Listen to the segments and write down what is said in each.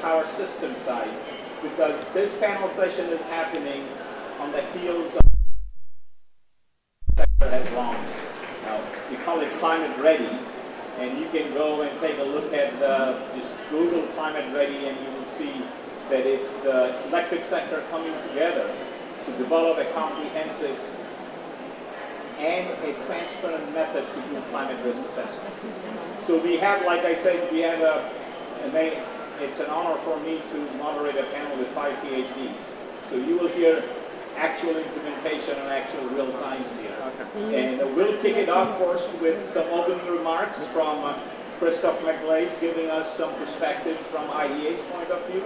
power system side, because this panel session is happening on the heels of sector has launched. Now, we call it Climate Ready, and you can go and take a look at just Google Climate Ready, and you will see that it's the electric sector coming together to develop a comprehensive and a transparent method to do climate risk assessment. So we have, like I said, we have it's an honor for me to moderate a panel with 5 PhDs. So you will hear actual implementation and actual real science here. Okay. And we'll kick it off first with some opening remarks from Christoph McGlade, giving us some perspective from IEA's point of view.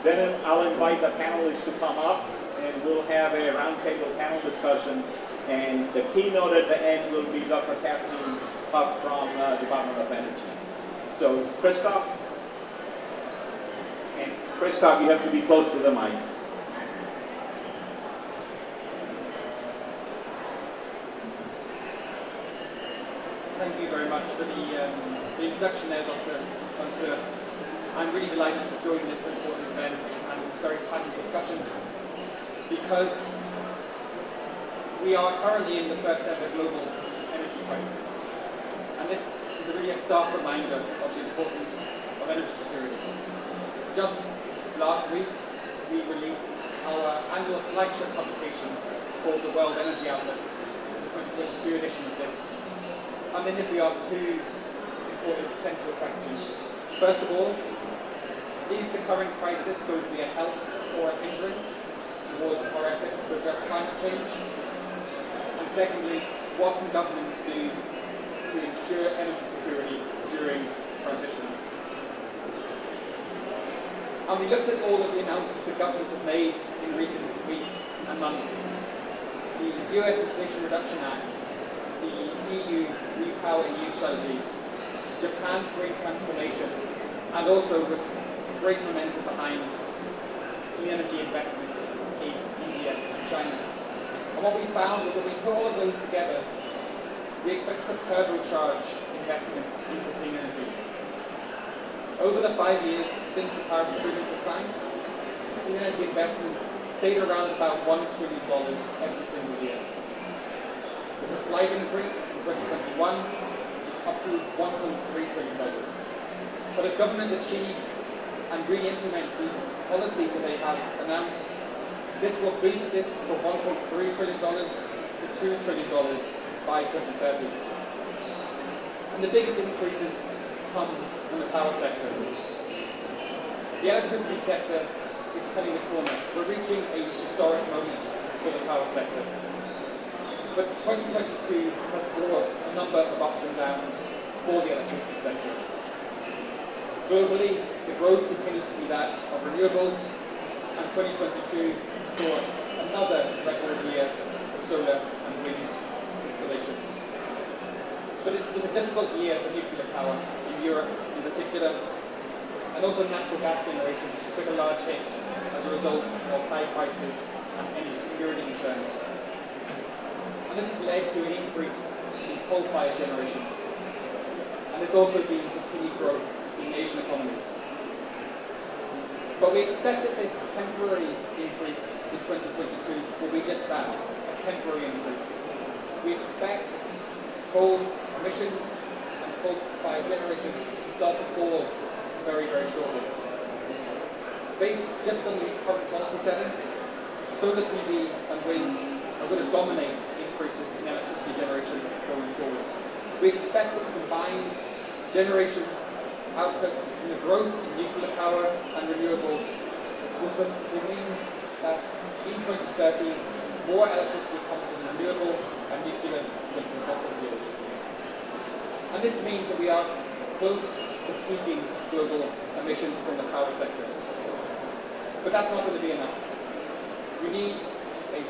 Then I'll invite the panelists to come up, and we'll have a roundtable panel discussion. And the keynote at the end will be Dr. Kathleen Puck from Department of Energy. So Christoph, you have to be close to the mic. Thank you very much for the introduction there, Dr. Mansur. I'm really delighted to join this important event and this very timely discussion, because we are currently in the first ever global energy crisis. And this is really a stark reminder of the importance of energy security. Just last week, we released our annual flagship publication called the World Energy Outlook, the 2022 edition of this. And in this we ask two important central questions. First of all, is the current crisis going to be a help or a hindrance towards our efforts to address climate change? And secondly, what can governments do to ensure energy security during transition? And we looked at all of the announcements that governments have made in recent weeks and months. The US Inflation Reduction Act, the EU Repower EU strategy, Japan's green transformation, and also with great momentum behind clean energy investment in India and China. And what we found was that we put all of those together, we expect to turbocharge investment into clean energy. Over the 5 years since the Paris Agreement was signed, clean energy investment stayed around about $1 trillion every single year. There's a slight increase in 2021, up to $1.3 trillion. But if governments achieve and re-implement these policies that they have announced, this will boost this from $1.3 trillion to $2 trillion by 2030. And the biggest increases come from the power sector. The electricity sector is turning the corner. We're reaching a historic moment for the power sector. But 2022 has brought a number of ups and downs for the electricity sector. Globally, the growth continues to be that of renewables, and 2022 saw another record year for solar and wind installations. But it was a difficult year for nuclear power in Europe in particular, and also natural gas generation took a large hit as a result of high prices and energy security concerns. And this has led to an increase in coal-fired generation. And there's also been continued growth in Asian economies. But we expect that this temporary increase in 2022 will be just that, a temporary increase. We expect coal emissions and coal-fired generation to start to fall very, very shortly. Based just on these current policy settings, solar PV and wind are going to dominate increases in electricity generation going forwards. We expect that the combined generation outputs from the growth in nuclear power and renewables will mean that in 2030 more electricity comes from renewables and nuclear than from fossil fuels. And this means that we are close to peaking global emissions from the power sector. But that's not going to be enough. We need a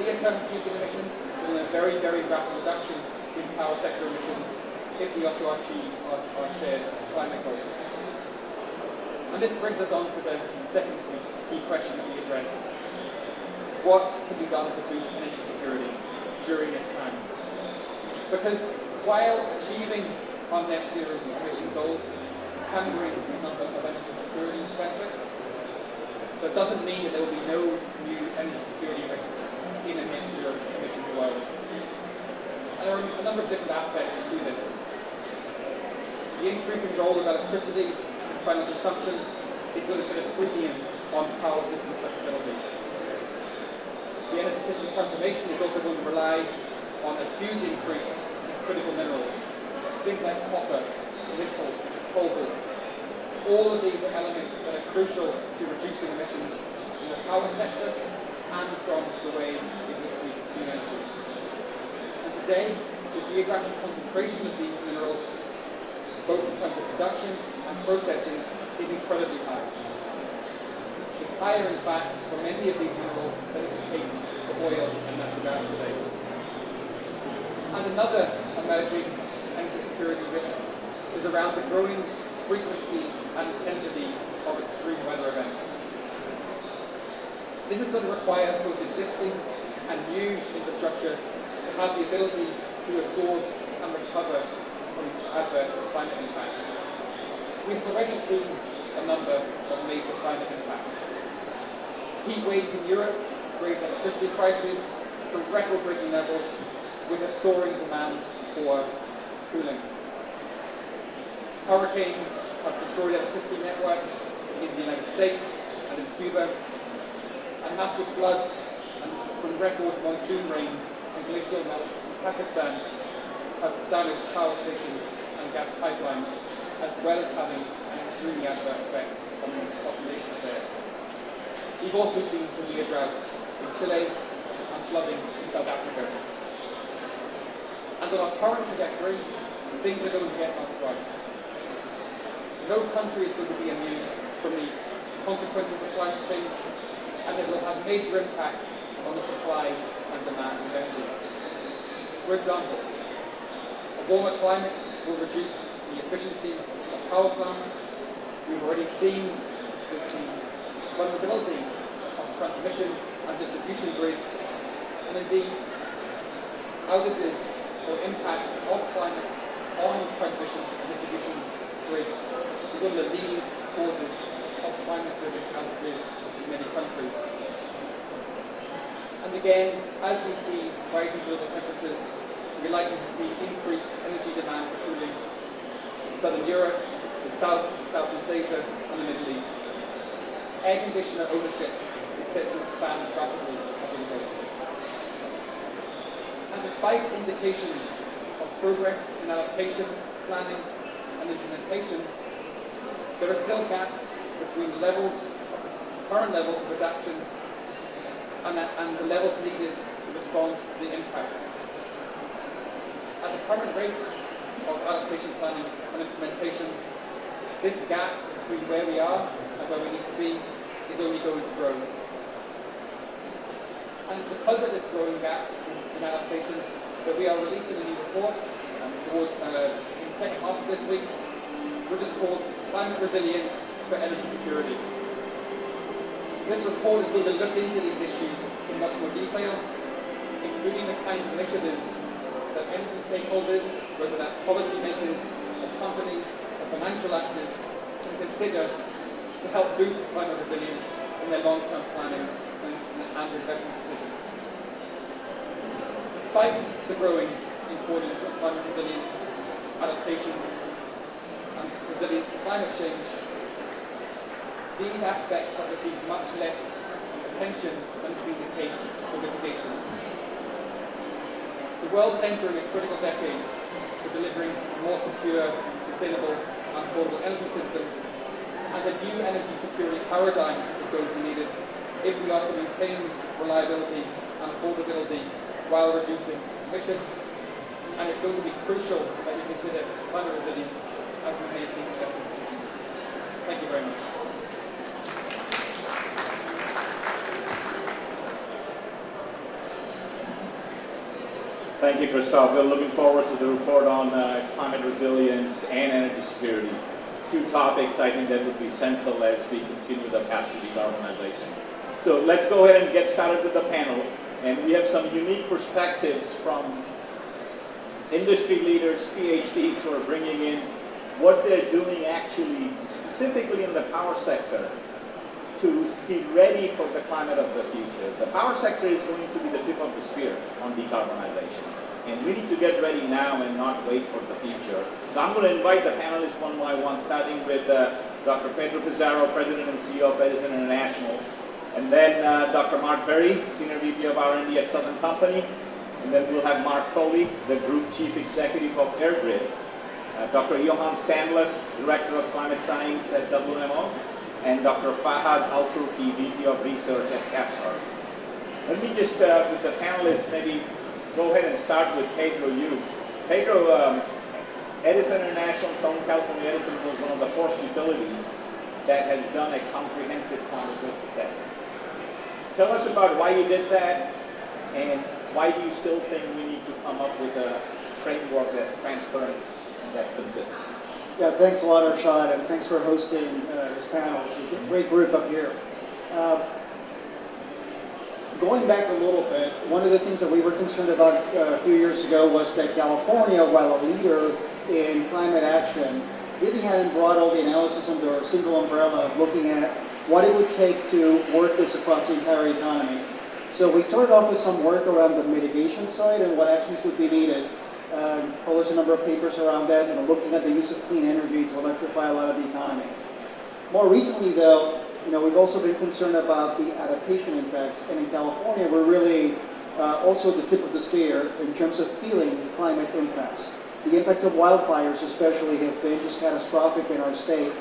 near-term peak in emissions and a very, very rapid reduction in power sector emissions if we are to achieve our shared climate goals. And this brings us on to the second key question that we addressed. What can be done to boost energy security during this time? Because while achieving our net zero emission goals can bring a number of energy security benefits, That doesn't mean that there will be no new energy security risks in a net zero emissions world. And there are a number of different aspects to this. The increasing role of electricity in final consumption is going to put a premium on power system flexibility. The energy system transformation is also going to rely on a huge increase in critical minerals, things like copper, nickel, cobalt. All of these are elements that are crucial to reducing emissions from the power sector and from the way in which we consume energy. And today, the geographic concentration of these minerals, both in terms of production and processing, is incredibly high. It's higher, in fact, for many of these minerals than is the case for oil and natural gas today. And another emerging energy security risk is around the growing frequency and intensity of extreme weather events. This is going to require both existing and new infrastructure to have the ability to absorb and recover from adverse climate impacts. We've already seen a number of major climate impacts. Heat waves in Europe raised electricity prices to record-breaking levels with a soaring demand for cooling. Hurricanes have destroyed electricity networks in the United States and in Cuba, and massive floods from record monsoon rains and glacial melt in Pakistan have damaged power stations and gas pipelines, as well as having an extremely adverse effect on the populations there. We've also seen severe droughts in Chile and flooding in South Africa. And on our current trajectory, things are going to get much worse. No country is going to be immune from the consequences of climate change, and it will have major impacts on the supply and demand of energy. For example, a warmer climate will reduce the efficiency of power plants. We've already seen the vulnerability of transmission and distribution grids, and indeed, outages or impacts of climate on transmission and distribution grids is one of the leading causes of climate-driven outages in many countries. And again, as we see rising global temperatures, we're likely to see increased energy demand for cooling in Southern Europe, in Southeast Asia, and the Middle East. Air conditioner ownership is set to expand rapidly as a result. And despite indications of progress in adaptation, planning, and implementation, there are still gaps between current levels of adaptation and the levels needed to respond to the impacts. At the current rates of adaptation planning and implementation, this gap between where we are and where we need to be is only going to grow. And it's because of this growing gap in adaptation that we are releasing a new report in the second half of this week, which is called Climate Resilience for Energy Security. This report is going to look into these issues in much more detail, including the kinds of initiatives that energy stakeholders, whether that's policymakers, or companies, or financial actors, can consider to help boost climate resilience in their long-term planning and investment decisions. Despite the growing importance of climate resilience, adaptation, and resilience to climate change, these aspects have received much less attention than has been the case for mitigation. The world is entering a critical decade for delivering a more secure, sustainable, and affordable energy system, and a new energy security paradigm is going to be needed if we are to maintain reliability and affordability while reducing emissions. And it's going to be crucial that we consider climate resilience as we make these investment decisions. Thank you very much. Thank you, Christoph. We're looking forward to the report on climate resilience and energy security. Two topics I think that would be central as we continue the path to decarbonization. So let's go ahead and get started with the panel. And we have some unique perspectives from industry leaders, PhDs, who are bringing in what they're doing actually, specifically in the power sector, to be ready for the climate of the future. The power sector is going to be the tip of the spear on decarbonization. And we need to get ready now and not wait for the future. So I'm going to invite the panelists one by one, starting with Dr. Pedro Pizarro, President and CEO of Edison International. And then Dr. Mark Berry, Senior VP of R&D at Southern Company. And then we'll have Mark Foley, the Group Chief Executive of AirGrid. Dr. Johan Standler, Director of Climate Science at WMO. And Dr. Fahad Al-Turki, VP of Research at Capsar. Let me just, with the panelists, maybe go ahead and start with Pedro Yu. Pedro, Edison International, Southern California Edison was one of the first utilities that has done a comprehensive climate risk assessment. Tell us about why you did that, and why do you still think we need to come up with a framework that's transparent and that's consistent? Yeah, thanks a lot, Arshad, and thanks for hosting this panel. It's a great group up here. Going back a little bit, one of the things that we were concerned about a few years ago was that California, while a leader in climate action, really hadn't brought all the analysis under a single umbrella of looking at what it would take to work this across the entire economy. So we started off with some work around the mitigation side and what actions would be needed. Published a number of papers around that, looking at the use of clean energy to electrify a lot of the economy. More recently, though, we've also been concerned about the adaptation impacts, and in California, we're really also at the tip of the spear in terms of feeling climate impacts. The impacts of wildfires especially have been just catastrophic in our state.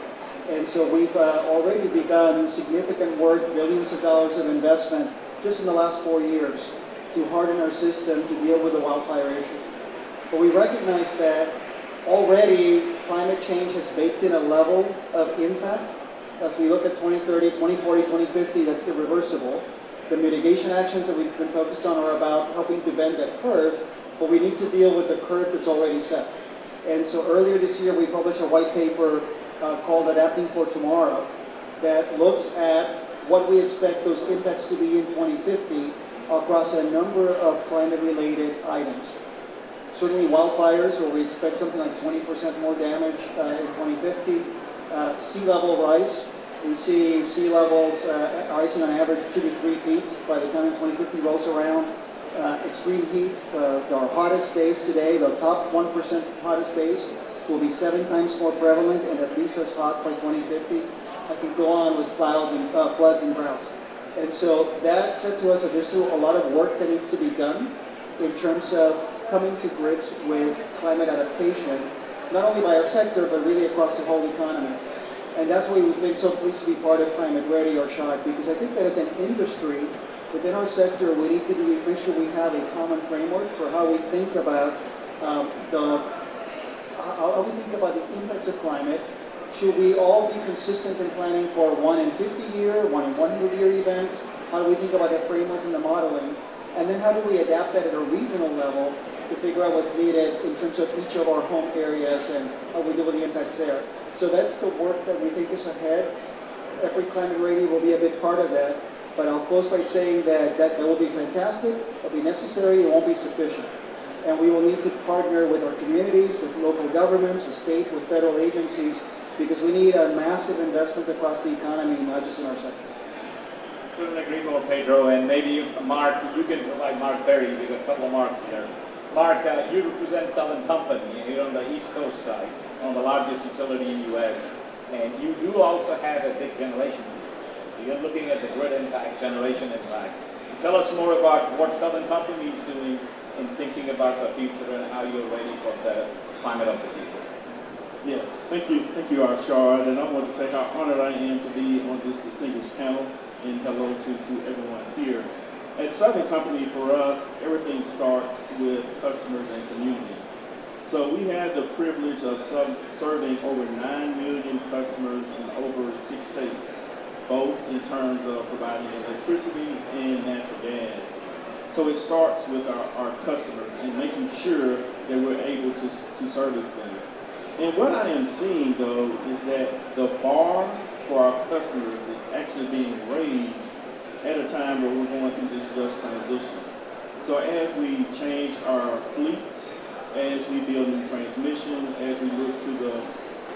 And so we've already begun significant work, billions of dollars of investment just in the last 4 years to harden our system to deal with the wildfire issue. But we recognize that already climate change has baked in a level of impact. As we look at 2030, 2040, 2050, that's irreversible. The mitigation actions that we've been focused on are about helping to bend that curve, but we need to deal with the curve that's already set. And so earlier this year, we published a white paper called Adapting for Tomorrow that looks at what we expect those impacts to be in 2050 across a number of climate-related items. Certainly wildfires, where we expect something like 20% more damage in 2050. Sea level rise. We see sea levels rising on average 2 to 3 feet by the time 2050 rolls around. Extreme heat, our hottest days today, the top 1% hottest days, will be 7 times more prevalent and at least as hot by 2050. I could go on with floods and droughts. And so that said to us that there's still a lot of work that needs to be done in terms of coming to grips with climate adaptation, not only by our sector, but really across the whole economy. And that's why we've been so pleased to be part of Climate Ready, Arshad, because I think that as an industry, within our sector, we need to make sure we have a common framework for how we think about the impacts of climate. Should we all be consistent in planning for 1 in 50 year, 1 in 100 year events? How do we think about that framework and the modeling? And then how do we adapt that at a regional level to figure out what's needed in terms of each of our home areas and how we deal with the impacts there? So that's the work that we think is ahead. Every Climate Ready will be a big part of that. But I'll close by saying that will be fantastic, it'll be necessary, it won't be sufficient. And we will need to partner with our communities, with local governments, with state, with federal agencies, because we need a massive investment across the economy, not just in our sector. Couldn't agree more, Pedro. And maybe Mark, you can provide Mark Berry. We've got a couple of Marks here. Mark, you represent Southern Company, and you're on the East Coast side, on the largest utility in the U.S. And you do also have a big generation. So you're looking at the grid impact, generation impact. Tell us more about what Southern Company is doing in thinking about the future and how you're ready for the climate of the future. Yeah, thank you, Arshad, and I want to say how honored I am to be on this distinguished panel, and hello to everyone here. At Southern Company, for us, everything starts with customers and communities. So we had the privilege of serving over 9 million customers in over 6 states, both in terms of providing electricity and natural gas. So it starts with our customers and making sure that we're able to service them. And what I am seeing, though, is that the bar for our customers is actually being raised at a time where we're going through this just transition. So as we change our fleets, as we build new transmission, as we look to the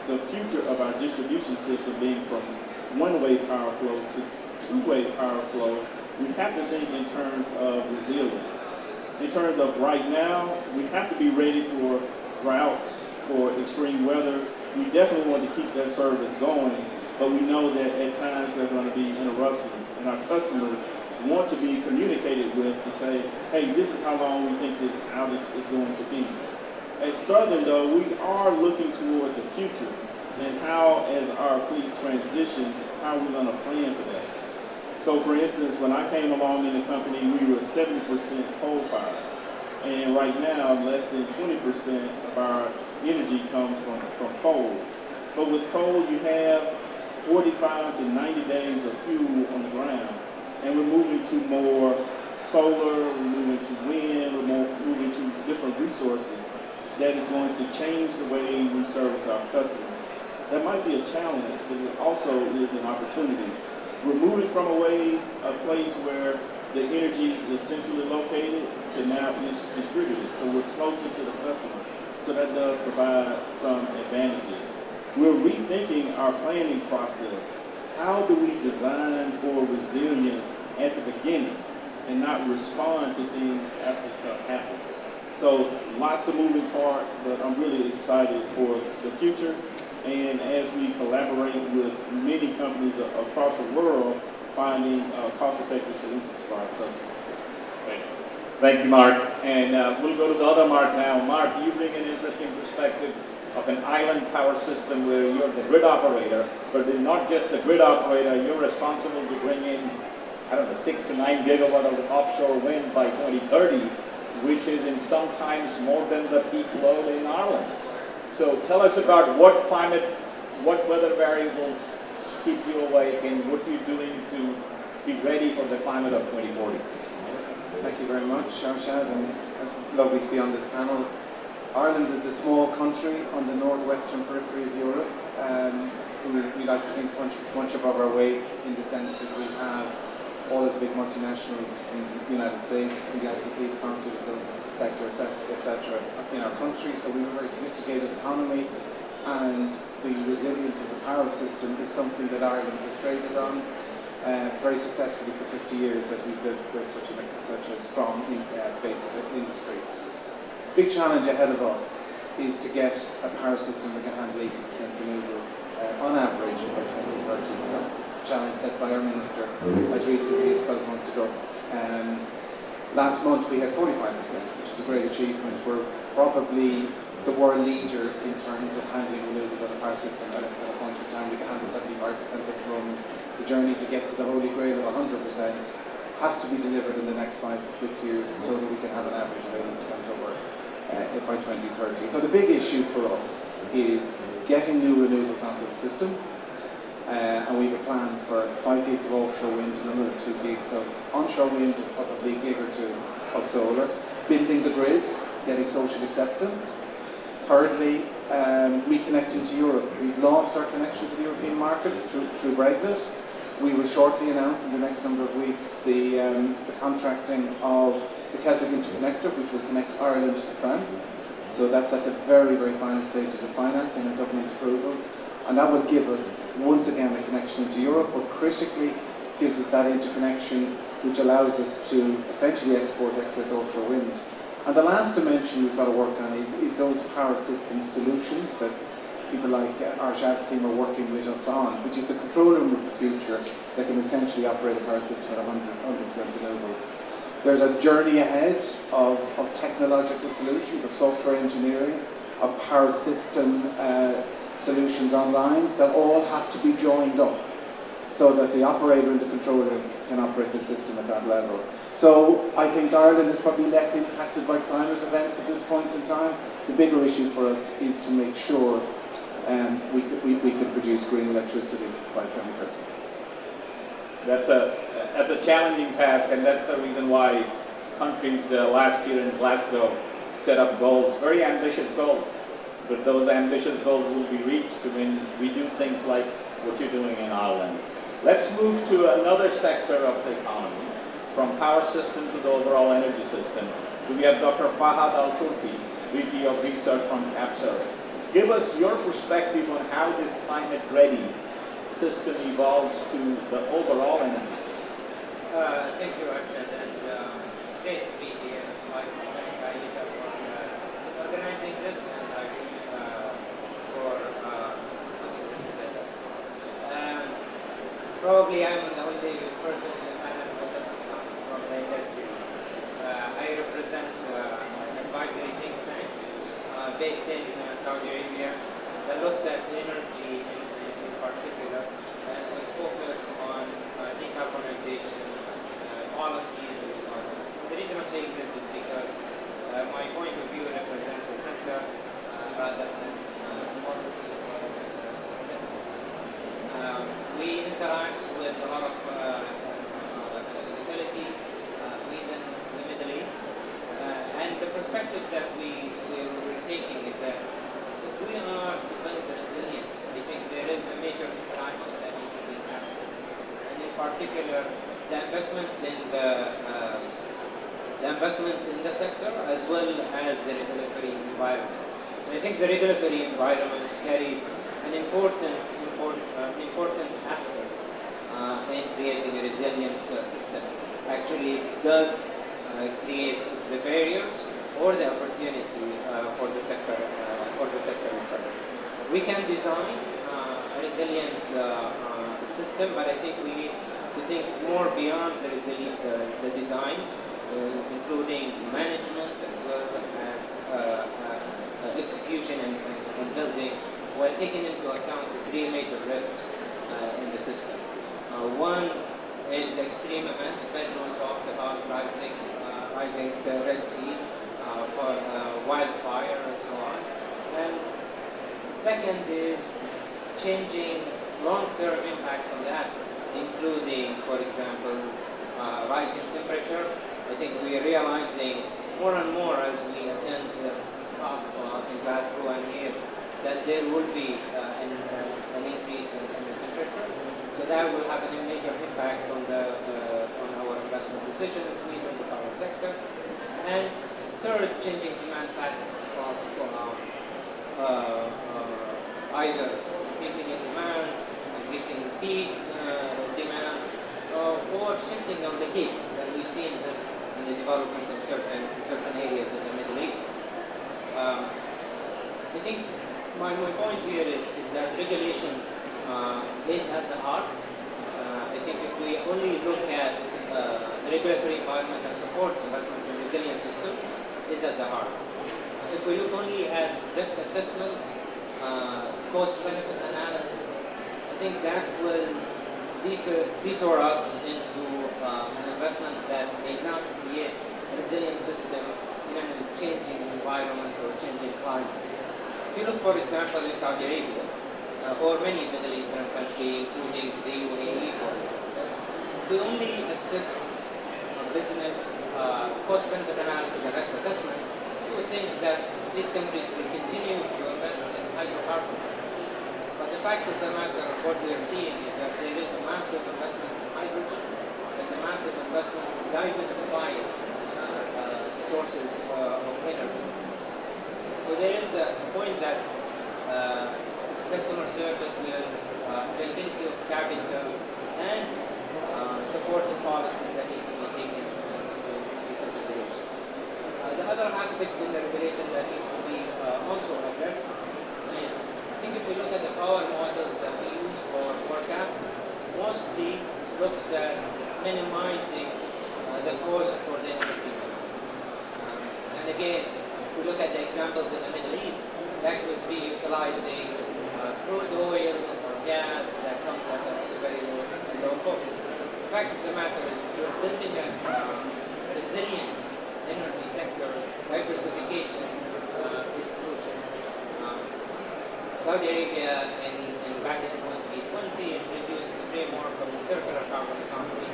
the future of our distribution system being from one-way power flow to two-way power flow, we have to think in terms of resilience. In terms of right now, we have to be ready for droughts, for extreme weather. We definitely want to keep that service going, but we know that at times there are going to be interruptions, and our customers want to be communicated with to say, hey, this is how long we think this outage is going to be. At Southern, though, we are looking toward the future and how, as our fleet transitions, how we're going to plan for that. So, for instance, when I came along in the company, we were 70% coal-fired. And right now, less than 20% of our energy comes from coal. But with coal, you have 45 to 90 days of fuel on the ground. And we're moving to more solar, we're moving to wind, we're moving to different resources that is going to change the way we service our customers. That might be a challenge, but it also is an opportunity. We're moving from a place where the energy is centrally located to now it's distributed. So we're closer to the customer. So that does provide some advantages. We're rethinking our planning process. How do we design for resilience at the beginning and not respond to things after stuff happens? So lots of moving parts, but I'm really excited for the future. And as we collaborate with many companies across the world, finding cost-effective solutions for our customers. Great. Thank you, Mark. And we'll go to the other Mark now. Mark, you bring an interesting perspective of an island power system where you're the grid operator, but you're not just the grid operator, you're responsible to bring in, 6 to 9 gigawatt of offshore wind by 2030, which is in sometimes more than the peak load in Ireland. So tell us about what weather variables keep you awake and what you're doing to be ready for the climate of 2040. Thank you very much, Arshad, and lovely to be on this panel. Ireland is a small country on the northwestern periphery of Europe, who we like to think much above our weight in the sense that we have all of the big multinationals in the United States, in the ICT, the pharmaceutical sector, etc. in our country, so we have a very sophisticated economy, and the resilience of the power system is something that Ireland has traded on very successfully for 50 years as we've built such a strong base of industry. Big challenge ahead of us is to get a power system that can handle 80% renewables on average by 2030. That's the challenge set by our minister as recently as 12 months ago. Last month we had 45%, which was a great achievement. We're probably the world leader in terms of handling renewables on a power system. At a point in time we can handle 75% at the moment. The journey to get to the holy grail of 100% has to be delivered in the next 5 to 6 years so that we can have an average of 80% over by 2030. So the big issue for us is getting new renewables onto the system, and we have a plan for 5 gigs of offshore wind and another 2 gigs of onshore wind and probably a gig or 2 of solar, building the grid, getting social acceptance. Thirdly, reconnecting to Europe. We've lost our connection to the European market through Brexit. We will shortly announce in the next number of weeks the contracting of the Celtic Interconnector, which will connect Ireland to France. So that's at the very, very final stages of financing and government approvals. And that will give us, once again, a connection into Europe, but critically gives us that interconnection which allows us to essentially export excess offshore wind. And the last dimension we've got to work on is those power system solutions that people like Arshad's team are working with us on, which is the control room of the future that can essentially operate a power system at 100% renewables. There's a journey ahead of technological solutions, of software engineering, of power system solutions on lines that all have to be joined up so that the operator and the controller can operate the system at that level. So I think Ireland is probably less impacted by climate events at this point in time. The bigger issue for us is to make sure we can produce green electricity by 2030. That's a challenging task, and that's the reason why countries last year in Glasgow set up goals, very ambitious goals. But those ambitious goals will be reached when we do things like what you're doing in Ireland. Let's move to another sector of the economy, from power system to the overall energy system. We have Dr. Fahad Al-Turki, VP of Research from APSER. give us your perspective on how this climate-ready system evolves to the overall energy system. Thank you, Arshad, and it's great to be here. I thank Aida for organizing this and I for putting this together. Probably I'm the only person in the panel who doesn't come from the industry. I represent an advisory think tank based in Saudi Arabia that looks at energy in particular, and we focus on decarbonization policies and so on. The reason I'm saying this is because my point of view represents the sector rather than policy or investment. We interact with a lot of utility within the Middle East, and the perspective that we're taking is that if we are to build the resilience, I think there is a major interaction that needs to be happening, and in particular, the investments in the sector as well as the regulatory environment. And I think the regulatory environment carries an important aspect in creating a resilient system. Actually, it does create the barriers or the opportunity for the sector itself. We can design a resilient system, but I think we need to think more beyond the design, including management as well as execution and building, while taking into account the three major risks in the system. One is the extreme events. Pedro talked about rising Red Sea, for wildfire and so on. And second is changing long-term impact on the assets, including, for example, rising temperature. I think we are realizing more and more as we attend the COP in Glasgow and here that there will be an increase in the temperature. So that will have a major impact on our investment decisions within the power sector. And third, changing demand pattern from either increasing in demand, increasing peak demand, or shifting on locations. And we've seen this in the development in certain areas of the Middle East. I think my point here is that regulation is at the heart. I think if we only look at the regulatory environment that supports investment in resilient systems, is at the heart. If we look only at risk assessments, cost-benefit analysis, I think that will detour us into an investment that may not create a resilient system in a changing environment or changing climate. If you look, for example, in Saudi Arabia, or many Middle Eastern countries, including the UAE, for example, we only assess business cost-benefit analysis and risk assessment. We think that these countries will continue to invest in hydrocarbons. But the fact of the matter, what we are seeing is that there is a massive investment in hydrogen, there's a massive investment in diversifying sources of energy. So there is a point that customer services, availability of capital, and supportive policies that need to be taken into consideration. The other aspects in the regulation that need to be also addressed is, I think if we look at the power models that we use for forecast, mostly looks at minimizing the cost for the energy mix. And again, if we look at the examples in the Middle East, that would be utilizing crude oil or gas that comes at a very low cost. The fact of the matter is we're building a resilient energy sector. Diversification is crucial. Saudi Arabia back in 2020 introduced the framework of the circular carbon economy,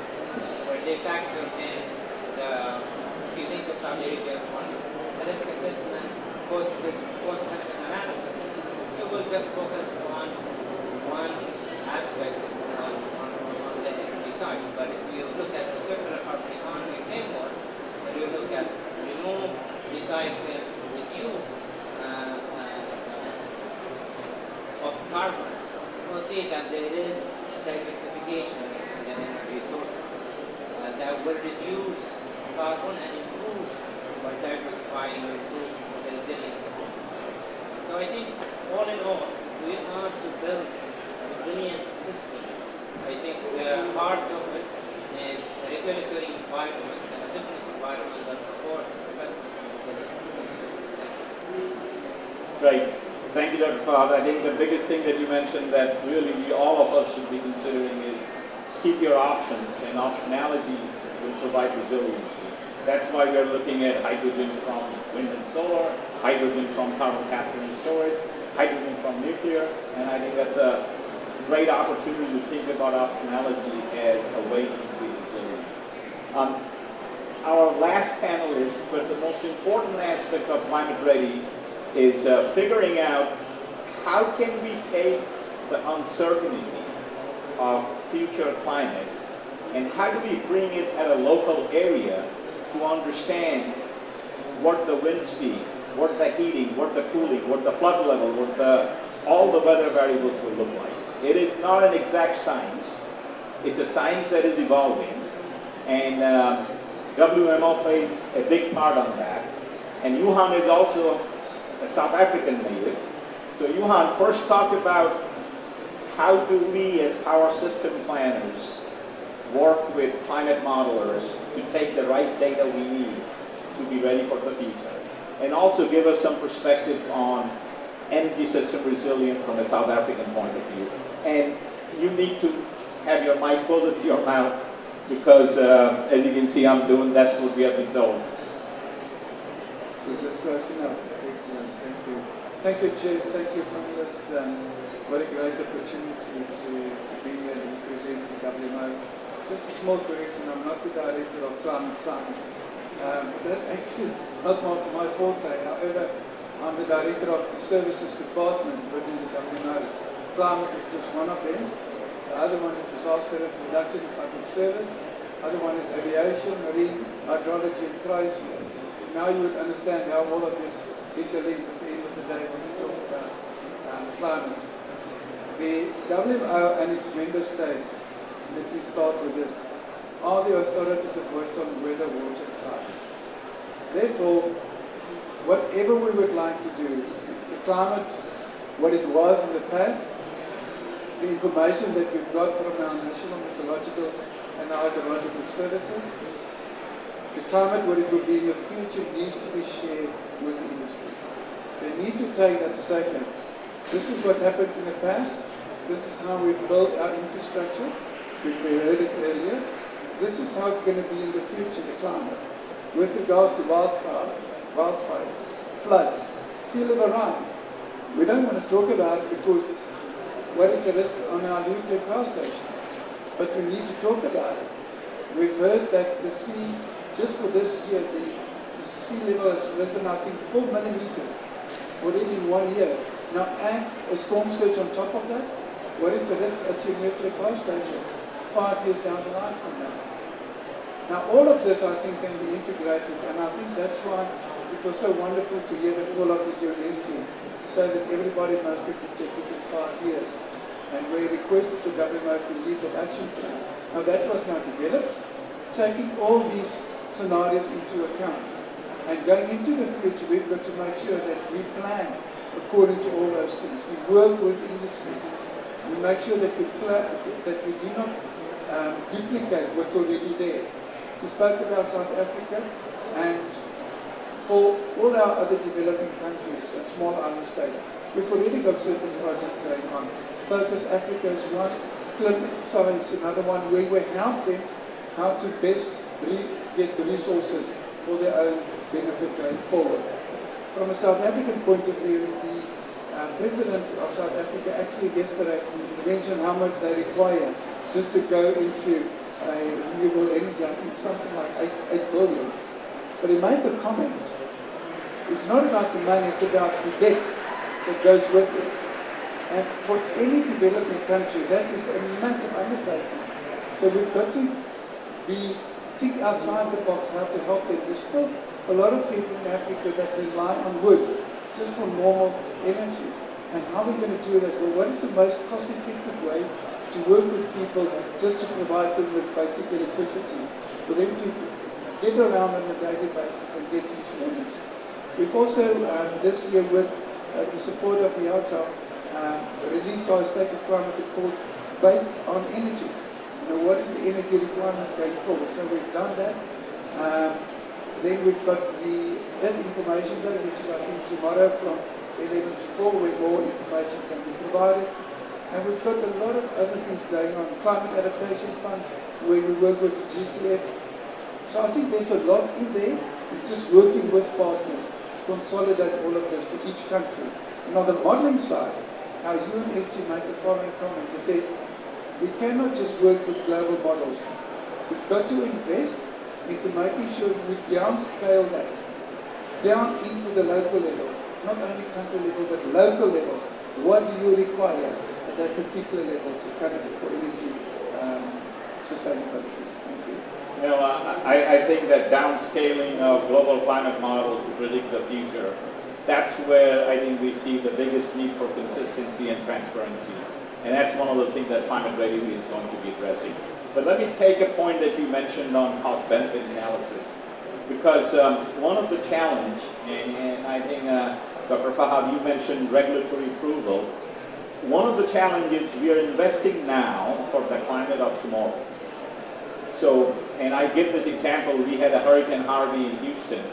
where they factored in if you think of Saudi Arabia, the risk assessment, cost-benefit analysis, you will just focus on one aspect on the energy side. But if you look at the circular carbon economy framework, where you look at remove, recycle, reduce carbon, we'll see that there is diversification in the energy sources that will reduce carbon and improve by diversifying and improve the resilience of the system. So I think all in all, we are to build a resilient system. I think the heart of it is a regulatory environment and a business environment that supports investment in resilience. Right. Thank you, Dr. Fahad. I think the biggest thing that you mentioned that really all of us should be considering is keep your options, and optionality will provide resiliency. That's why we're looking at hydrogen from wind and solar, hydrogen from carbon capture and storage, hydrogen from nuclear, and I think that's a great opportunity to think about optionality as a way to increase resilience. Our last panelist, but the most important aspect of Climate Ready is figuring out how can we take the uncertainty of future climate and how do we bring it at a local area to understand what the wind speed, what the heating, what the cooling, what the flood level, what all the weather variables will look like. It is not an exact science. It's a science that is evolving, and WMO plays a big part on that. And Johan is also a South African native. So Johan, first talk about how do we as power system planners work with climate modelers to take the right data we need to be ready for the future. And also give us some perspective on energy system resilience from a South African point of view. And you need to have your mic closer to your mouth because as you can see I'm doing, that's what we have been told. Is this close enough? Excellent, thank you. Thank you, Chair, thank you, Panelist. What a great opportunity to be here and present the WMO. Just a small correction, I'm not the Director of Climate Science. That's actually not my forte. However, I'm the Director of the Services Department within the WMO. Climate is just one of them. The other one is disaster risk reduction and public service. The other one is aviation, marine, hydrology and cryosphere. So now you would understand how all of this interlinks at the end of the day when we talk about climate. The WMO and its member states, let me start with this, are the authoritative voice on weather, water and climate. Therefore, whatever we would like to do, the climate, what it was in the past, the information that we've got from our national meteorological and hydrological services, the climate, what it will be in the future, needs to be shared with the industry. They need to take that to say, okay, this is what happened in the past, this is how we've built our infrastructure, we've heard it earlier, this is how it's going to be in the future, the climate, with regards to wildfires, floods, sea level rise. We don't want to talk about it because what is the risk on our nuclear power stations? But we need to talk about it. We've heard that the sea, just for this year, the sea level has risen, I think, 4 millimeters already in 1 year. Now add a storm surge on top of that. What is the risk at your nuclear power station 5 years down the line from now? Now all of this, I think, can be integrated, and I think that's why it was so wonderful to hear the call of the UNS team, so that everybody must be protected in 5 years. And we requested the WMO to lead the action plan. Now that was now developed, taking all these scenarios into account. And going into the future, we've got to make sure that we plan according to all those things. We work with industry. We make sure that we do not duplicate what's already there. We spoke about South Africa, and for all our other developing countries and small island states, we've already got certain projects going on. Focus Africa is one, Climate Science another one, where we help them how to best get the resources for their own benefit going forward. From a South African point of view, the President of South Africa actually yesterday mentioned how much they require just to go into renewable energy, I think something like 8 billion. But he made the comment, it's not about the money, it's about the debt that goes with it. And for any developing country, that is a massive undertaking. So we've got to think outside the box how to help them. There's still a lot of people in Africa that rely on wood just for normal energy. And how are we going to do that? Well, what is the most cost-effective way to work with people just to provide them with basic electricity, for them to get around on a daily basis and get these warnings? We've also, this year, with the support of IATA, released our state of climate report based on energy. What is the energy requirements going forward? So we've done that. Then we've got the Earth Information Day, which is I think tomorrow from 11 to 4, where more information can be provided. And we've got a lot of other things going on. Climate Adaptation Fund, where we work with the GCF. So I think there's a lot in there. It's just working with partners to consolidate all of this for each country. And on the modeling side, our UNSG made the following comment. They said, we cannot just work with global models. We've got to invest into making sure we downscale that down into the local level, not only country level, but local level. What do you require at that particular level for energy sustainability? Thank you. You know, I think that downscaling of global climate model to predict the future, that's where I think we see the biggest need for consistency and transparency. And that's one of the things that Climate Ready is going to be addressing. But let me take a point that you mentioned on cost-benefit analysis. Because one of the challenge, and I think Dr. Fahad, you mentioned regulatory approval. One of the challenges, we are investing now for the climate of tomorrow. So, and I give this example, we had a Hurricane Harvey in Houston.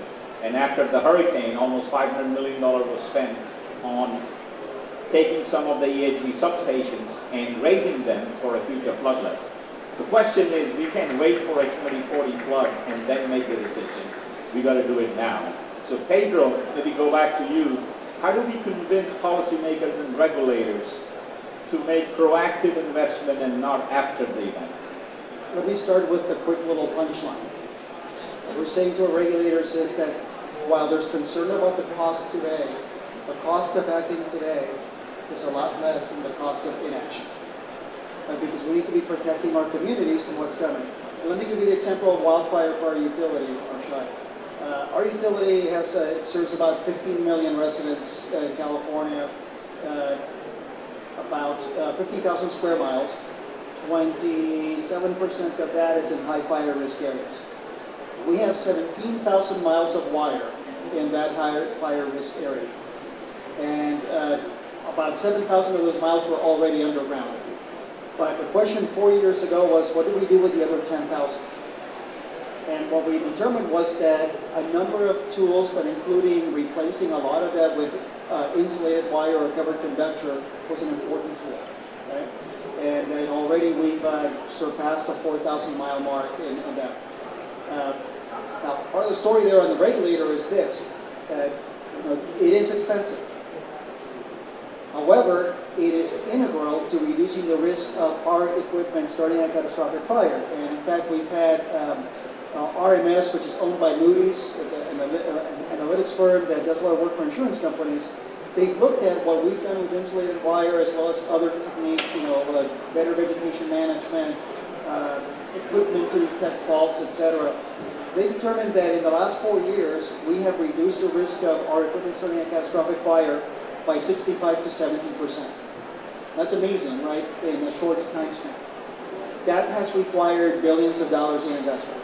And after the hurricane, almost $500 million was spent on taking some of the EHV substations and raising them for a future floodlet. The question is, we can't wait for a 2040 flood and then make a decision. We got to do it now. So Pedro, maybe go back to you. How do we convince policymakers and regulators to make proactive investment and not after the event? Let me start with the quick little punchline. What we're saying to our regulators is that while there's concern about the cost today, the cost of acting today is a lot less than the cost of inaction. Because we need to be protecting our communities from what's coming. And let me give you the example of wildfire for our utility, our utility serves about 15 million residents in California, about 50,000 square miles. 27% of that is in high fire risk areas. We have 17,000 miles of wire in that high fire risk area. And about 7,000 of those miles were already underground. But the question 4 years ago was, what do we do with the other 10,000? And what we determined was that a number of tools, but including replacing a lot of that with insulated wire or covered conductor, was an important tool. Right? And then already we've surpassed the 4,000 mile mark in that. Now, part of the story there on the regulator is this. It is expensive. However, it is integral to reducing the risk of our equipment starting a catastrophic fire. And in fact, we've had RMS, which is owned by Moody's, an analytics firm that does a lot of work for insurance companies. They've looked at what we've done with insulated wire as well as other techniques, better vegetation management, equipment to detect faults, etc. They determined that in the last 4 years, we have reduced the risk of our equipment starting a catastrophic fire by 65 to 70%. That's amazing, right, in a short time span. That has required billions of dollars in investment,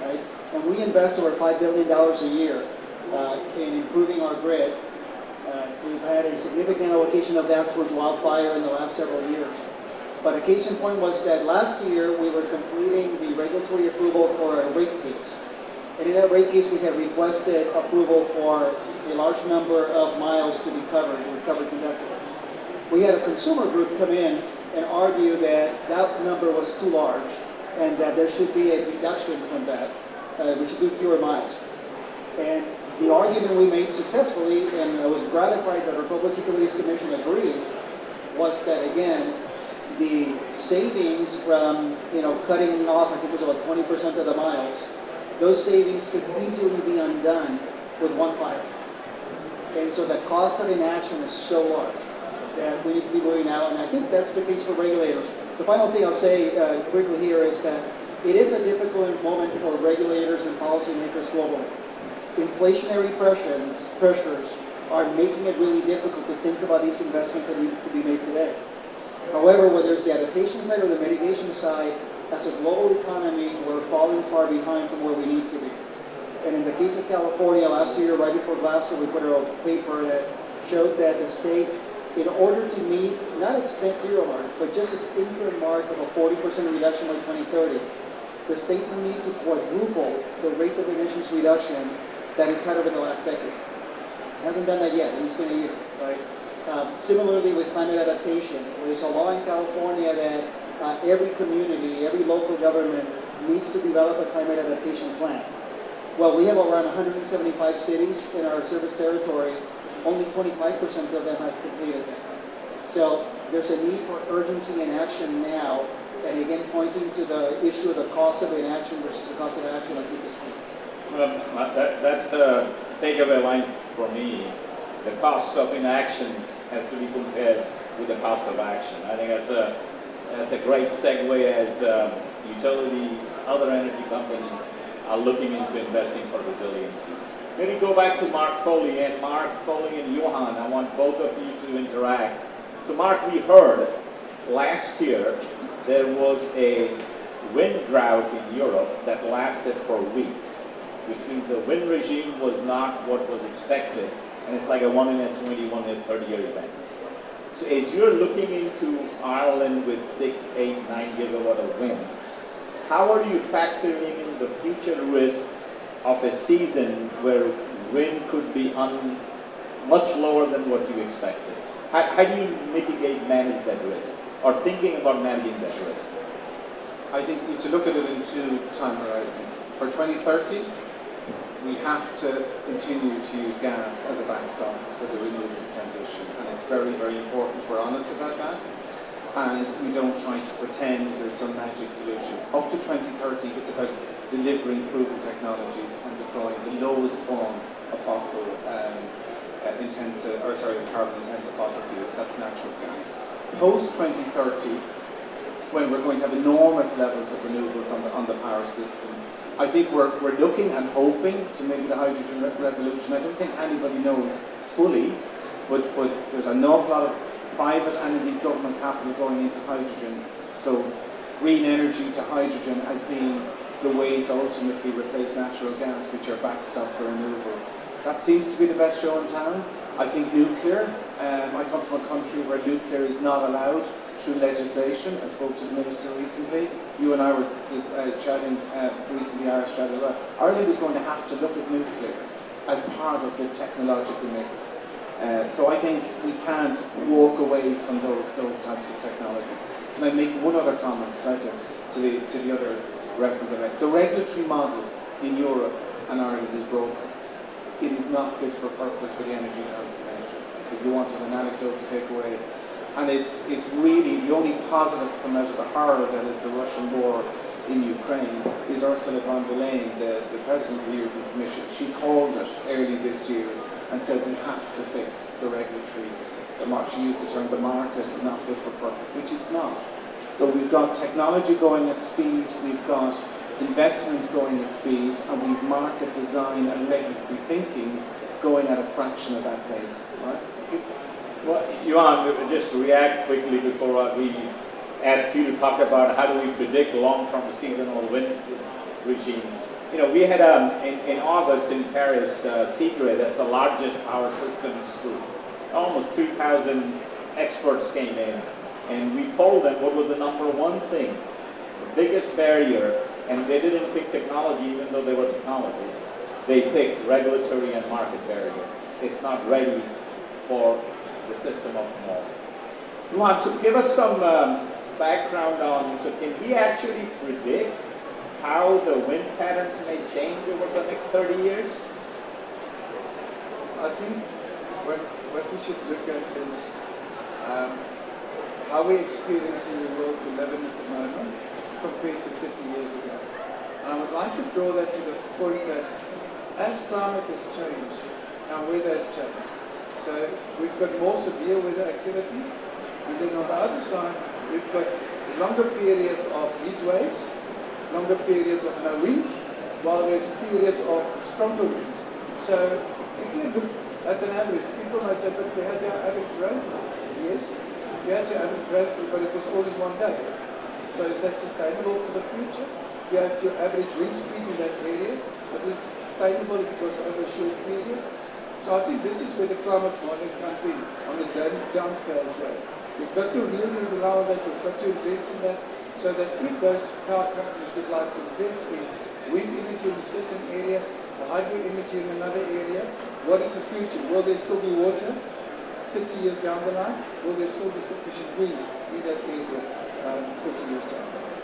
right? And we invest over $5 billion a year in improving our grid. We've had a significant allocation of that towards wildfire in the last several years. But a case in point was that last year we were completing the regulatory approval for a rate case. And in that rate case, we had requested approval for a large number of miles to be covered with covered conductor. We had a consumer group come in and argue that that number was too large and that there should be a reduction from that. We should do fewer miles. And the argument we made successfully, and I was gratified that our Public Utilities Commission agreed, was that again, the savings from cutting off, I think it was about 20% of the miles, those savings could easily be undone with one fire. And so the cost of inaction is so large that we need to be moving now, and I think that's the case for regulators. The final thing I'll say quickly here is that it is a difficult moment for regulators and policymakers globally. Inflationary pressures are making it really difficult to think about these investments that need to be made today. However, whether it's the adaptation side or the mitigation side, as a global economy, we're falling far behind from where we need to be. And in the case of California, last year, right before Glasgow, we put out a paper that showed that the state, in order to meet, not its net zero mark, but just its interim mark of a 40% reduction by 2030, the state will need to quadruple the rate of emissions reduction that it's had over the last decade. It hasn't done that yet, and it's been a year, right? Similarly with climate adaptation, there's a law in California that every community, every local government needs to develop a climate adaptation plan. Well, we have around 175 cities in our service territory. Only 25% of them have completed that. So there's a need for urgency and action now. And again, pointing to the issue of the cost of inaction versus the cost of action, I think is key. That's the takeaway line for me. The cost of inaction has to be compared with the cost of action. I think that's a great segue as utilities, other energy companies are looking into investing for resiliency. Maybe go back to Mark Foley, and Johan, I want both of you to interact. So Mark, we heard last year there was a wind drought in Europe that lasted for weeks, which means the wind regime was not what was expected, and it's like a 1 in a 20, 1 in a 30-year event. So as you're looking into Ireland with 6, 8, 9 gigawatt of wind, how are you factoring in the future risk of a season where wind could be much lower than what you expected? How do you manage that risk, or thinking about managing that risk? I think you have to look at it in two time horizons. For 2030, we have to continue to use gas as a backstop for the renewables transition, and it's very, very important we're honest about that, and we don't try to pretend there's some magic solution. Up to 2030, it's about delivering proven technologies and deploying the lowest form of carbon-intensive fossil fuels. That's natural gas. Post 2030, when we're going to have enormous levels of renewables on the power system, I think we're looking and hoping to maybe the hydrogen revolution. I don't think anybody knows fully, but there's an awful lot of private and indeed government capital going into hydrogen. So green energy to hydrogen as being the way to ultimately replace natural gas, which are backstop for renewables. That seems to be the best show in town. I think nuclear, I come from a country where nuclear is not allowed through legislation. I spoke to the Minister recently. You and I were chatting recently, Irish chat as well. Ireland is going to have to look at nuclear as part of the technological mix. So I think we can't walk away from those types of technologies. Can I make one other comment slightly to the other reference I made? The regulatory model in Europe and Ireland is broken. It is not fit for purpose for the energy transformation. If you wanted an anecdote to take away. And it's really the only positive to come out of the horror that is the Russian war in Ukraine is Ursula von der Leyen, the President of the European Commission. She called it early this year and said we have to fix the regulatory, she used the term the market is not fit for purpose, which it's not. So we've got technology going at speed, we've got investment going at speed, and we've market design and regulatory thinking going at a fraction of that pace. Right? Well, Johan, just react quickly before we ask you to talk about how do we predict long-term seasonal wind regime. You know, we had in August in Paris, CIGRE, that's the largest power systems group. Almost 3,000 experts came in, and we polled them what was the number one thing, the biggest barrier, and they didn't pick technology even though they were technologists. They picked regulatory and market barrier. It's not ready for the system of tomorrow. Johan, so give us some background on, so can we actually predict how the wind patterns may change over the next 30 years? I think what we should look at is how we're experiencing the world we live in at the moment compared to 30 years ago. And I would like to draw that to the point that as climate has changed, our weather has changed. So we've got more severe weather activities, and then on the other side, we've got longer periods of heat waves, longer periods of no wind, while there's periods of stronger winds. So if you look at an average. People might say, but we had our average rainfall. Yes, we had your average rainfall, but it was all in one day. So is that sustainable for the future? You have your average wind speed in that area, but is it sustainable because over a short period? So I think this is where the climate modeling comes in on the downscale as well. We've got to really rely on that, we've got to invest in that, so that if those power companies would like to invest in wind energy in a certain area, or hydro energy in another area, what is the future? Will there still be water 30 years down the line? Will there still be sufficient wind in that area 40 years down the line?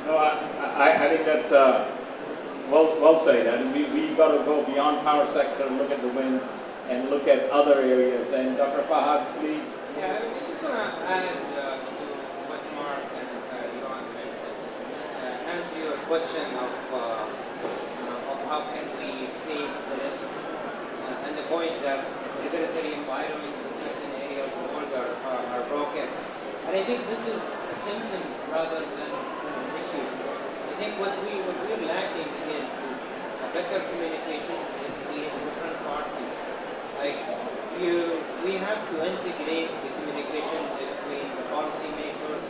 No, I think that's well said. And we got to go beyond power sector, look at the wind, and look at other areas. And Dr. Fahad, please. Yeah, I just want to add to what Mark and Johan mentioned, and to your question of how can we face the risk, and the point that regulatory environment in certain areas of the world are broken. And I think this is a symptom rather than an issue. I think what we're lacking is a better communication between different parties. Like we have to integrate the communication between the policymakers,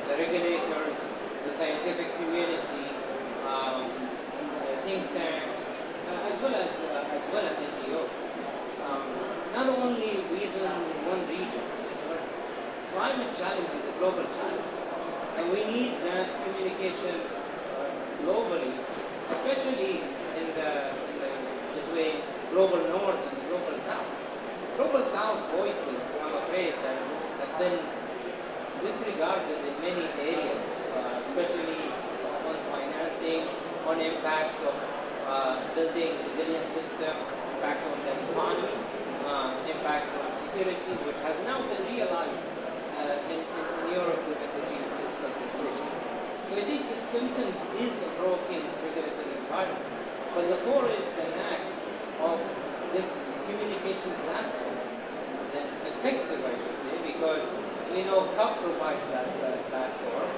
the regulators, the scientific community, the think tanks, as well as NGOs. Not only within one region, but climate challenge is a global challenge, and we need that communication globally, especially in the between global north and global south. Global south voices, I'm afraid, that have been disregarded in many areas, especially on financing, on impact of building resilient system, impact on the economy, impact on security, which has now been realized in Europe with the geopolitical situation. So I think the symptoms is a broken regulatory environment, but the core is the lack of this communication platform, effective, I should say, because we know COP provides that platform,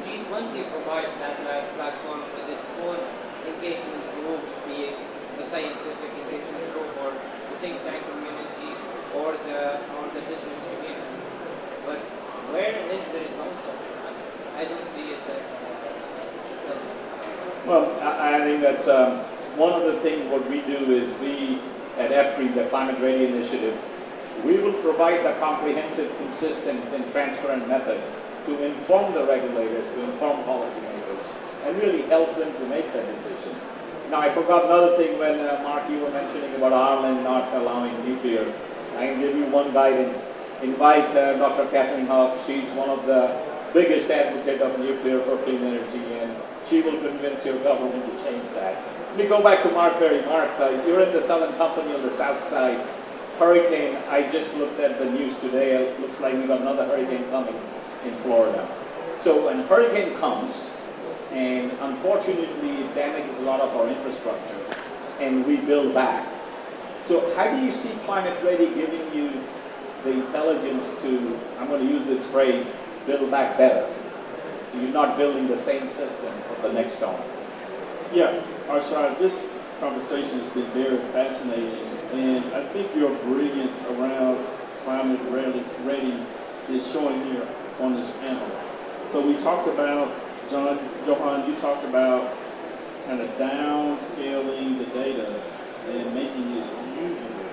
G20 provides that platform with its own engagement groups, be it the scientific engagement group or the think tank community or the business community. But where is the result of that? I don't see it still. Well, I think that's one of the things what we do is we at EPRI, the Climate Ready Initiative, we will provide the comprehensive, consistent, and transparent method to inform the regulators, to inform policymakers, and really help them to make that decision. Now, I forgot another thing when, Mark, you were mentioning about Ireland not allowing nuclear. I can give you one guidance. Invite Dr. Kathleen Hoff. She's one of the biggest advocate of nuclear for clean energy, and she will convince your government to change that. Let me go back to Mark Berry. Mark, you're in the Southern Company on the south side. Hurricane, I just looked at the news today. It looks like we've got another hurricane coming in Florida. So when a hurricane comes, and unfortunately it damages a lot of our infrastructure, and we build back. So how do you see Climate Ready giving you the intelligence to, I'm going to use this phrase, build back better? So you're not building the same system for the next storm. Yeah, Arshad, this conversation has been very fascinating, and I think your brilliance around Climate Ready is showing here on this panel. So we talked about, Johan, you talked about kind of downscaling the data and making it usable.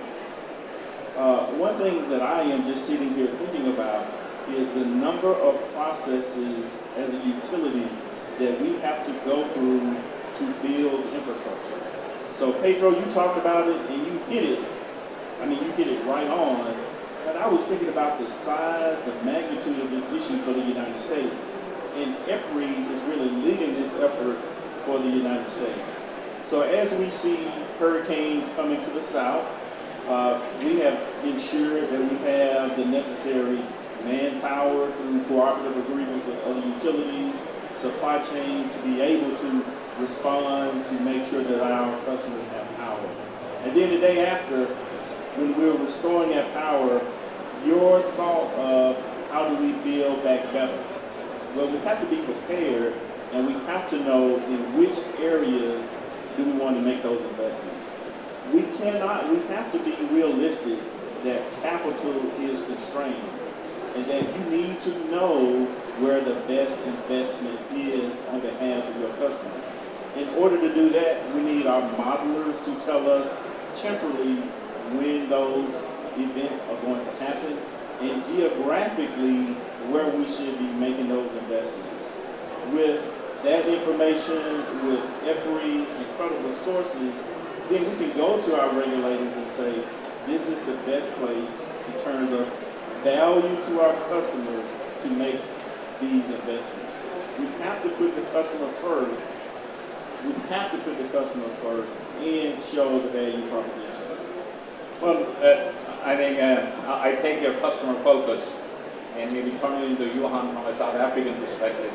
One thing that I am just sitting here thinking about is the number of processes as a utility that we have to go through to build infrastructure. So Pedro, you talked about it and you hit it. I mean, you hit it right on. But I was thinking about the size, the magnitude of this issue for the United States. And EPRI is really leading this effort for the United States. So as we see hurricanes coming to the south, we have ensured that we have the necessary manpower through cooperative agreements with other utilities, supply chains to be able to respond to make sure that our customers have power. And then the day after, when we're restoring that power, your thought of how do we build back better? Well, we have to be prepared, and we have to know in which areas do we want to make those investments. we have to be realistic that capital is constrained and that you need to know where the best investment is on behalf of your customers. In order to do that, we need our modelers to tell us temporally when those events are going to happen and geographically where we should be making those investments. With that information, with every incredible sources, then we can go to our regulators and say, this is the best place in terms of value to our customers to make these investments. We have to put the customer first. We have to put the customer first and show the value proposition. Well, I think I take your customer focus and maybe turn it into Johan from a South African perspective.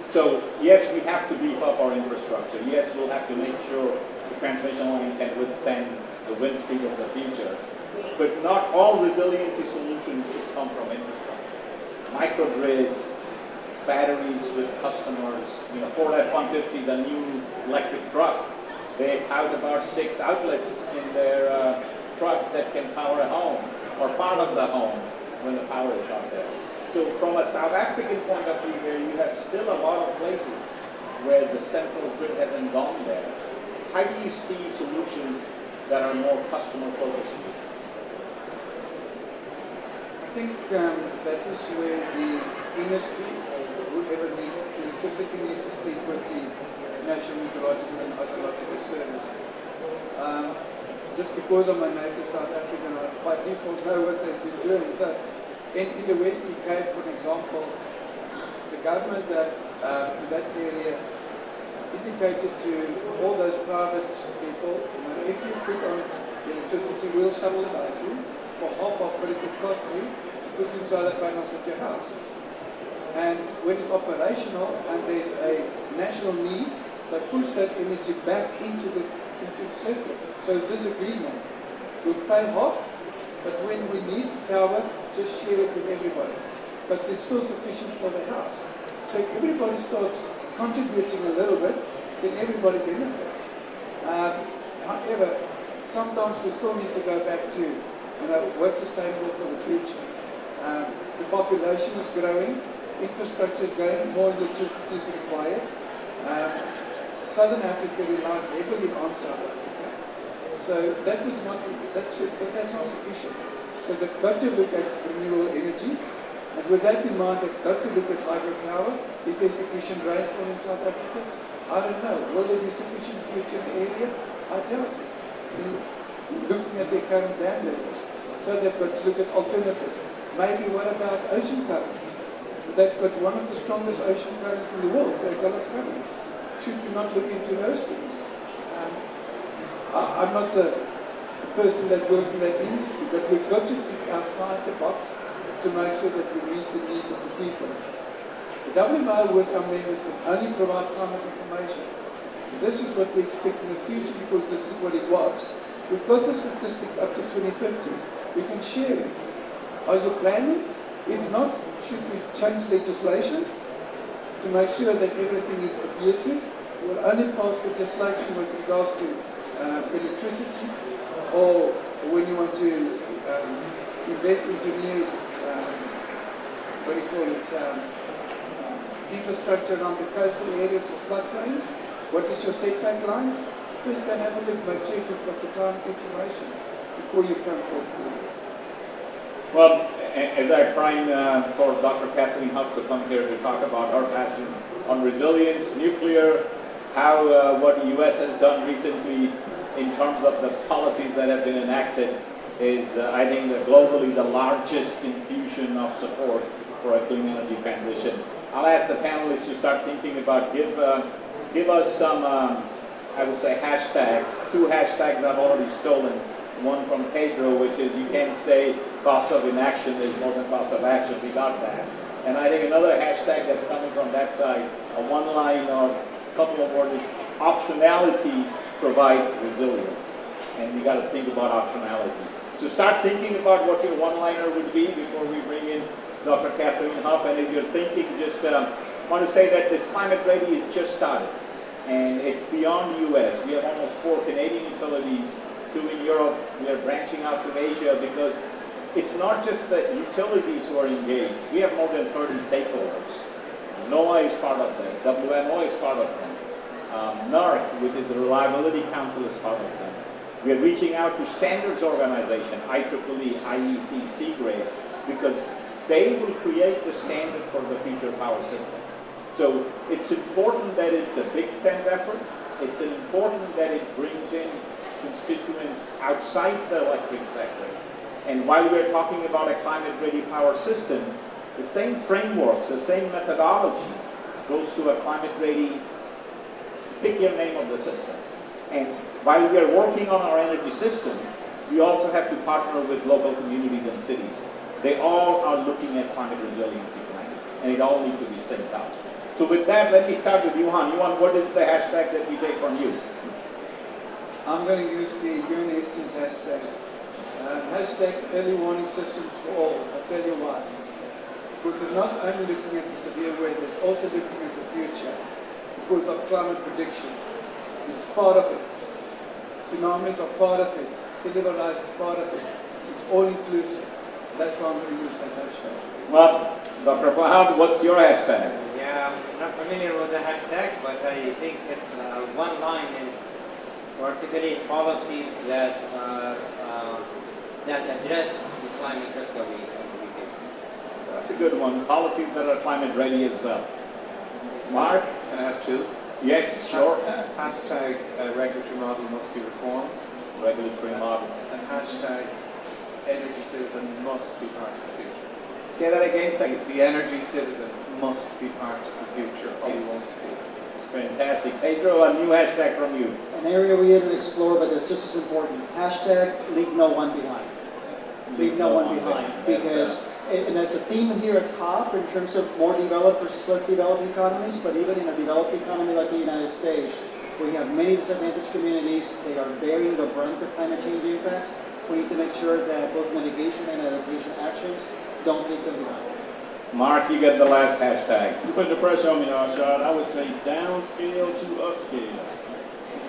So yes, we have to beef up our infrastructure. Yes, we'll have to make sure the transmission line can withstand the wind speed of the future. But not all resiliency solutions should come from infrastructure. Microgrids, batteries with customers, Ford F-150, the new electric truck, they have about 6 outlets in their truck that can power a home or part of the home when the power is not there. So from a South African point of view here, you have still a lot of places where the central grid hasn't gone there. How do you see solutions that are more customer focused? I think that is where the industry, or whoever needs electricity, needs to speak with the National Meteorological and Hydrological Service. Just because I'm a native South African, I by default know what they've been doing. So in the Western Cape, for example, the government have, in that area, indicated to all those private people, if you put on electricity, we'll subsidize you for half of what it would cost you to put in solar panels at your house. And when it's operational and there's a national need, they push that energy back into the circuit. So it's this agreement. We'll pay half, but when we need power, just share it with everybody. But it's still sufficient for the house. So if everybody starts contributing a little bit, then everybody benefits. However, sometimes we still need to go back to what's sustainable for the future. The population is growing, infrastructure is growing, more electricity is required. Southern Africa relies heavily on South Africa. So that's not sufficient. So they've got to look at renewable energy. And with that in mind, they've got to look at hydropower. Is there sufficient rainfall in South Africa? I don't know. Will there be sufficient future in the area? I doubt it. Looking at their current dam levels. So they've got to look at alternatives. Maybe what about ocean currents? They've got one of the strongest ocean currents in the world, the Gulf Current. Should we not look into those things? I'm not a person that works in that industry, but we've got to think outside the box to make sure that we meet the needs of the people. The WMO with our members will only provide climate information. This is what we expect in the future because this is what it was. We've got the statistics up to 2050. We can share it. Are you planning? If not, should we change legislation to make sure that everything is adhered to? We'll only pass legislation with regards to electricity or when you want to invest into new, infrastructure around the coastal areas or floodplains. What is your setback lines? First go and have a look, make sure you've got the climate information before you come forward. Well, as I prime for Dr. Kathleen Huff to come here to talk about her passion on resilience, nuclear, how what the U.S. has done recently in terms of the policies that have been enacted is, I think, globally the largest infusion of support for a clean energy transition. I'll ask the panelists to start thinking about, give us some, I would say, hashtags. 2 hashtags I've already stolen. One from Pedro, which is you can't say cost of inaction is more than cost of action. We got that. And I think another hashtag that's coming from that side, a one line or a couple of words, is optionality provides resilience. And we got to think about optionality. So start thinking about what your one-liner would be before we bring in Dr. Kathleen Huff. And if you're thinking, just want to say that this Climate Ready is just started. And it's beyond the U.S. We have almost 4 Canadian utilities two in Europe. We are branching out to Asia because it's not just the utilities who are engaged. We have more than 30 stakeholders. NOAA is part of them. WMO is part of them. NERC, which is the Reliability Council, is part of them. We are reaching out to standards organization, IEEE, IEC, C-grade, because they will create the standard for the future power system. So it's important that it's a big tent effort. It's important that it brings in constituents outside the electric sector. And while we're talking about a climate-ready power system, the same frameworks, the same methodology goes to a climate-ready, pick your name of the system. And while we are working on our energy system, we also have to partner with local communities and cities. They all are looking at climate resiliency planning, and it all needs to be synced out. So with that, let me start with Johan. Johan, what is the hashtag that we take from you? I'm going to use the UNHCR's hashtag. Hashtag early warning systems for all. I'll tell you why. Because they're not only looking at the severe weather, it's also looking at the future. Because of climate prediction. It's part of it. Tsunamis are part of it. Sea level rise is part of it. It's all inclusive. That's why I'm going to use that hashtag. Well, Dr. Fahad, what's your hashtag? Yeah, I'm not familiar with the hashtag, but I think it's one line is to articulate policies that that address the climate risk that we face. That's a good one. Policies that are climate ready as well. Mark? Can I have two? Yes, sure. Hashtag regulatory model must be reformed. Regulatory model. And hashtag energy citizen must be part of the future. Say that again, second. The energy citizen must be part of the future or we won't succeed. Fantastic. Pedro, a new hashtag from you. An area we didn't explore, but that's just as important. Hashtag leave no one behind. Leave no one behind. Because, and that's a theme here at COP in terms of more developed versus less developed economies, but even in a developed economy like the United States, we have many disadvantaged communities. They are bearing the brunt of climate change impacts. We need to make sure that both mitigation and adaptation actions don't leave them behind. Mark, you get the last hashtag. You put the pressure on me, Arshad. I would say downscale to upscale.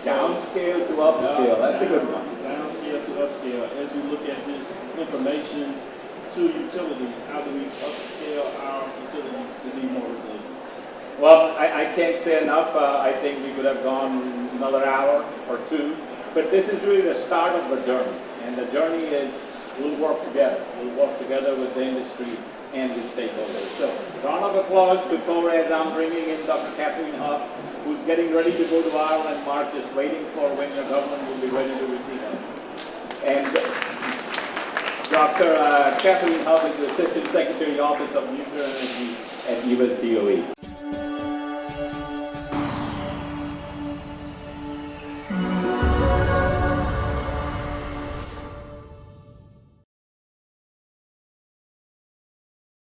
Downscale to upscale. That's a good one. Downscale to upscale. As we look at this information to utilities, how do we upscale our facilities to be more resilient? Well, I can't say enough. I think we could have gone another hour or two. But this is really the start of the journey. And the journey is we'll work together. We'll work together with the industry and with stakeholders. So, round of applause before as I'm bringing in Dr. Kathleen Huff, who's getting ready to go to Ireland, Mark, just waiting for when the government will be ready to receive her. And Dr. Kathleen Huff is the Assistant Secretary, Office of Nuclear Energy at USDOE.